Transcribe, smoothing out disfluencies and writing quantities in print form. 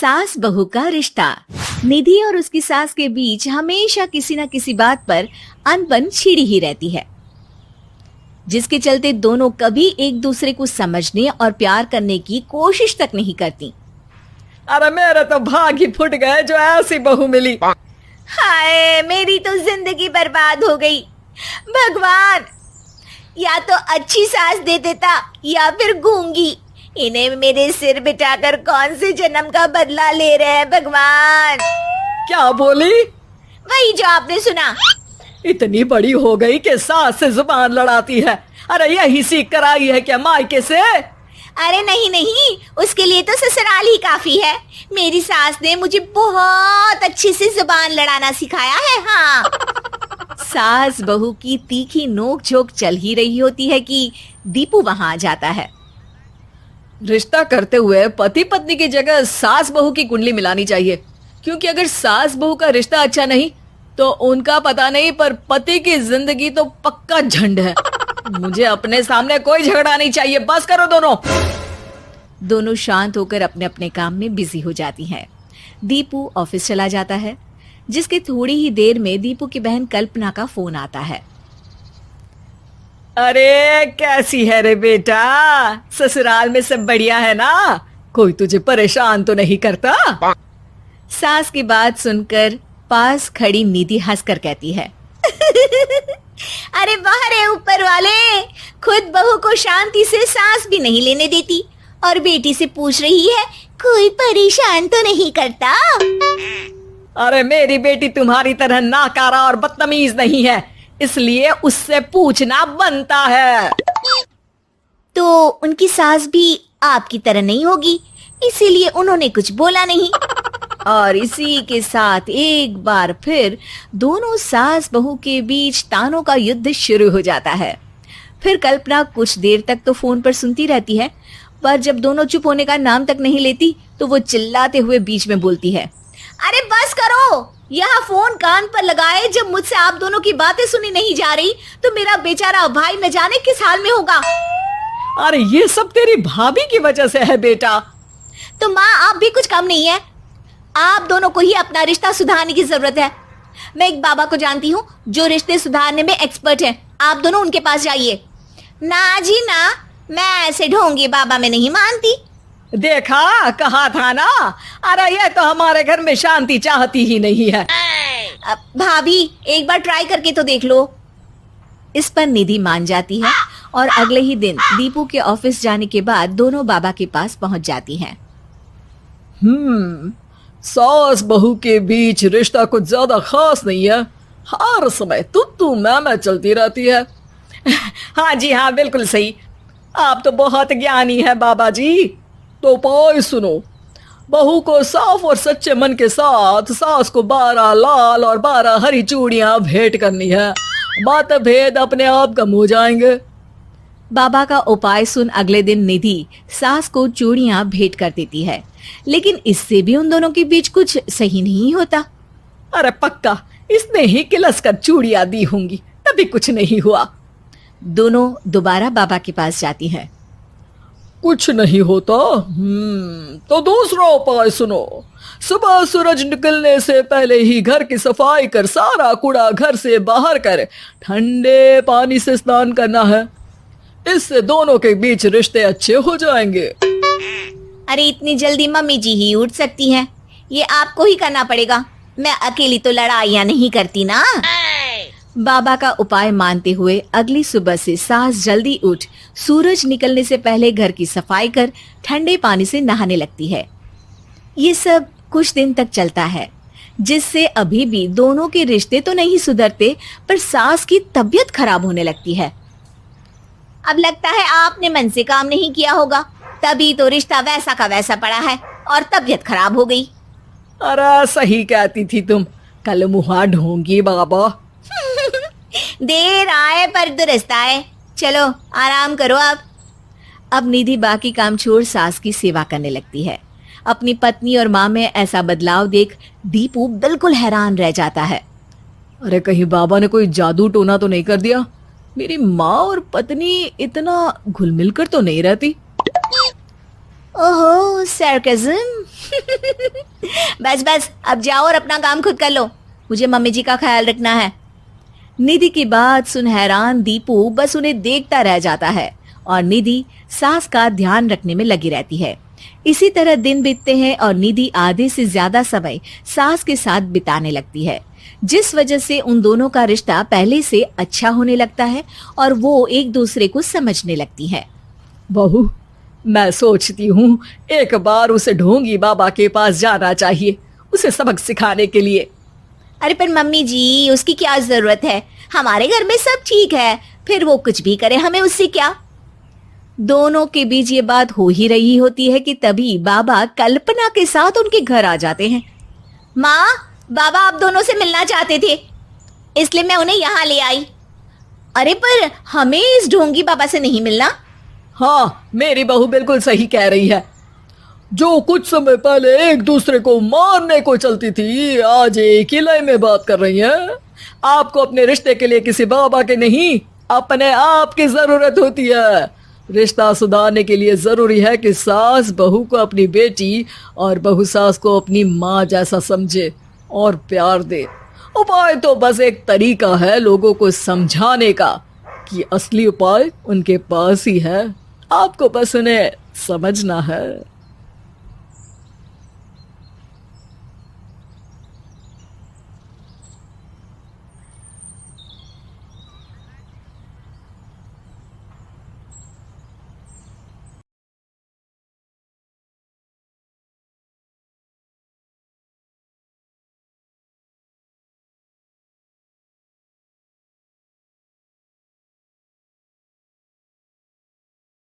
सास बहू का रिश्ता। निधि और उसकी सास के बीच हमेशा किसी न किसी बात पर अनबन छिड़ी ही रहती है, जिसके चलते दोनों कभी एक दूसरे को समझने और प्यार करने की कोशिश तक नहीं करती। अरे मेरे तो भाग ही फुट गए जो ऐसी बहू मिली। हाय, मेरी तो जिंदगी बर्बाद हो गई। भगवान, या तो अच्छी सास दे देता या फिर गूंगी। इन्हें मेरे सिर बिठाकर कौन से जन्म का बदला ले रहे हैं भगवान। क्या बोली? वही जो आपने सुना। इतनी बड़ी हो गई कि सास से जुबान लड़ाती है। अरे यही सीख कर आई है क्या मायके से? अरे नहीं नहीं, उसके लिए तो ससुराल ही काफी है। मेरी सास ने मुझे बहुत अच्छे से जुबान लड़ाना सिखाया है। हाँ। सास बहू की तीखी नोक झोंक चल ही रही होती है कि दीपू वहां आ जाता है। रिश्ता करते हुए पति पत्नी की जगह सास बहू की कुंडली मिलानी चाहिए, क्योंकि अगर सास बहू का रिश्ता अच्छा नहीं तो उनका पता नहीं, पर पति की जिंदगी तो पक्का झंड है। मुझे अपने सामने कोई झगड़ा नहीं चाहिए। बस करो दोनों। दोनों शांत होकर अपने अपने काम में बिजी हो जाती हैं। दीपू ऑफिस चला जाता है, जिसके थोड़ी ही देर में दीपू की बहन कल्पना का फोन आता है। अरे कैसी है रे बेटा? ससुराल में सब बढ़िया है ना? कोई तुझे परेशान तो नहीं करता? सास की बात सुनकर पास खड़ी निधि हंसकर कहती है, अरे वाह रे ऊपर वाले, खुद बहू को शांति से सांस भी नहीं लेने देती और बेटी से पूछ रही है कोई परेशान तो नहीं करता। अरे मेरी बेटी तुम्हारी तरह नाकारा और बदतमीज नहीं है, इसलिए उससे पूछना बनता है। तो उनकी सास भी आपकी तरह नहीं होगी, इसीलिए उन्होंने कुछ बोला नहीं। और इसी के साथ एक बार फिर दोनों सास बहू के बीच तानों का युद्ध शुरू हो जाता है। फिर कल्पना कुछ देर तक तो फोन पर सुनती रहती है, पर जब दोनों चुप होने का नाम तक नहीं लेती तो वो चिल्लाते हुए बीच में बोलती है, अरे बस करो, यह फोन कान पर लगाए। जब मुझसे आप दोनों की बातें सुनी नहीं जा रही तो मेरा बेचारा भाई न जाने किस हाल में होगा। अरे ये सब तेरी भाभी की वजह से है बेटा। तो माँ, आप भी कुछ कम नहीं है। आप दोनों को ही अपना रिश्ता सुधारने की जरूरत है। मैं एक बाबा को जानती हूँ जो रिश्ते सुधारने में एक्सपर्ट है। आप दोनों उनके पास जाइए। ना जी ना, मैं ऐसे ढोंगी बाबा में नहीं मानती। देखा, कहा था ना। अरे ये तो हमारे घर में शांति चाहती ही नहीं है। भाभी, एक बार ट्राई करके तो देख लो। इस पर निधि मान जाती है और अगले ही दिन दीपू के ऑफिस जाने के बाद दोनों बाबा के पास पहुंच जाती हैं। सास बहू के बीच रिश्ता कुछ ज्यादा खास नहीं है। हर समय तू मैं चलती रहती है। हाँ जी हाँ, बिल्कुल सही। आप तो बहुत ज्ञानी है बाबा जी। तो पाई सुनो, बहू को साफ और सच्चे मन के साथ सास को 12 लाल और 12 हरी चूड़ियां भेंट करनी है। बात भेद अपने आप कम हो जाएंगे। बाबा का उपाय सुन अगले दिन निधि सास को चूड़ियां भेंट कर देती है, लेकिन इससे भी उन दोनों के बीच कुछ सही नहीं होता। अरे पक्का इसने ही किलस कर चूड़ियां दी होंगी, तभी कुछ नहीं हुआ। दोनों दोबारा बाबा के पास जाती हैं। कुछ नहीं होता। तो दूसरा उपाय सुनो। सुबह सूरज निकलने से पहले ही घर की सफाई कर सारा कूड़ा घर से बाहर कर ठंडे पानी से स्नान करना है। इससे दोनों के बीच रिश्ते अच्छे हो जाएंगे। अरे इतनी जल्दी मम्मी जी ही उठ सकती हैं? ये आपको ही करना पड़ेगा। मैं अकेली तो लड़ाइयाँ नहीं करती ना। बाबा का उपाय मानते हुए अगली सुबह से सास जल्दी उठ सूरज निकलने से पहले घर की सफाई कर ठंडे पानी से नहाने लगती है। ये सब कुछ दिन तक चलता है, जिससे अभी भी दोनों के रिश्ते तो नहीं सुधरते, पर सास की तबीयत खराब होने लगती है। अब लगता है आपने मन से काम नहीं किया होगा, तभी तो रिश्ता वैसा का वैसा पड़ा है और तबीयत खराब हो गई। अरे सही कहती थी तुम, कल मुहा ढोंगी बाबा। देर आए पर दुरुस्त आए। चलो आराम करो। अब निधि बाकी काम छोड़ सास की सेवा करने लगती है। अपनी पत्नी और माँ में ऐसा बदलाव देख दीपू बिल्कुल हैरान रह जाता है। अरे कहीं बाबा ने कोई जादू टोना तो नहीं कर दिया? मेरी माँ और पत्नी इतना घुल मिल कर तो नहीं रहती। ओहो, सरकज़म। बस बस, अब जाओ और अपना काम खुद कर लो, मुझे मम्मी जी का ख्याल रखना है। निधि की बात सुन हैरान दीपू बस उन्हें देखता रह जाता है और निधि सास का ध्यान रखने में लगी रहती है। इसी तरह दिन बीतते हैं और निधि आधे से ज्यादा समय सास के साथ बिताने लगती है, जिस वजह से उन दोनों का रिश्ता पहले से अच्छा होने लगता है और वो एक दूसरे को समझने लगती है। बहू, मैं सोचती हूँ एक बार उसे ढोंगी बाबा के पास जाना चाहिए, उसे सबक सिखाने के लिए। अरे पर मम्मी जी, उसकी क्या जरूरत है, हमारे घर में सब ठीक है, फिर वो कुछ भी करे, हमें उससे क्या। दोनों के बीच ये बात हो ही रही होती है कि तभी बाबा कल्पना के साथ उनके घर आ जाते हैं। माँ, बाबा आप दोनों से मिलना चाहते थे, इसलिए मैं उन्हें यहाँ ले आई। अरे पर हमें इस ढोंगी बाबा से नहीं मिलना। हाँ, मेरी बहू बिल्कुल सही कह रही है। जो कुछ समय पहले एक दूसरे को मारने को चलती थी, आज एक ही लय में बात कर रही है। आपको अपने रिश्ते के लिए किसी बाबा के नहीं, अपने आप की जरूरत होती है। रिश्ता सुधारने के लिए जरूरी है कि सास बहू को अपनी बेटी और बहू सास को अपनी माँ जैसा समझे और प्यार दे। उपाय तो बस एक तरीका है लोगों को समझाने का कि असली उपाय उनके पास ही है, आपको बस उन्हें समझना है।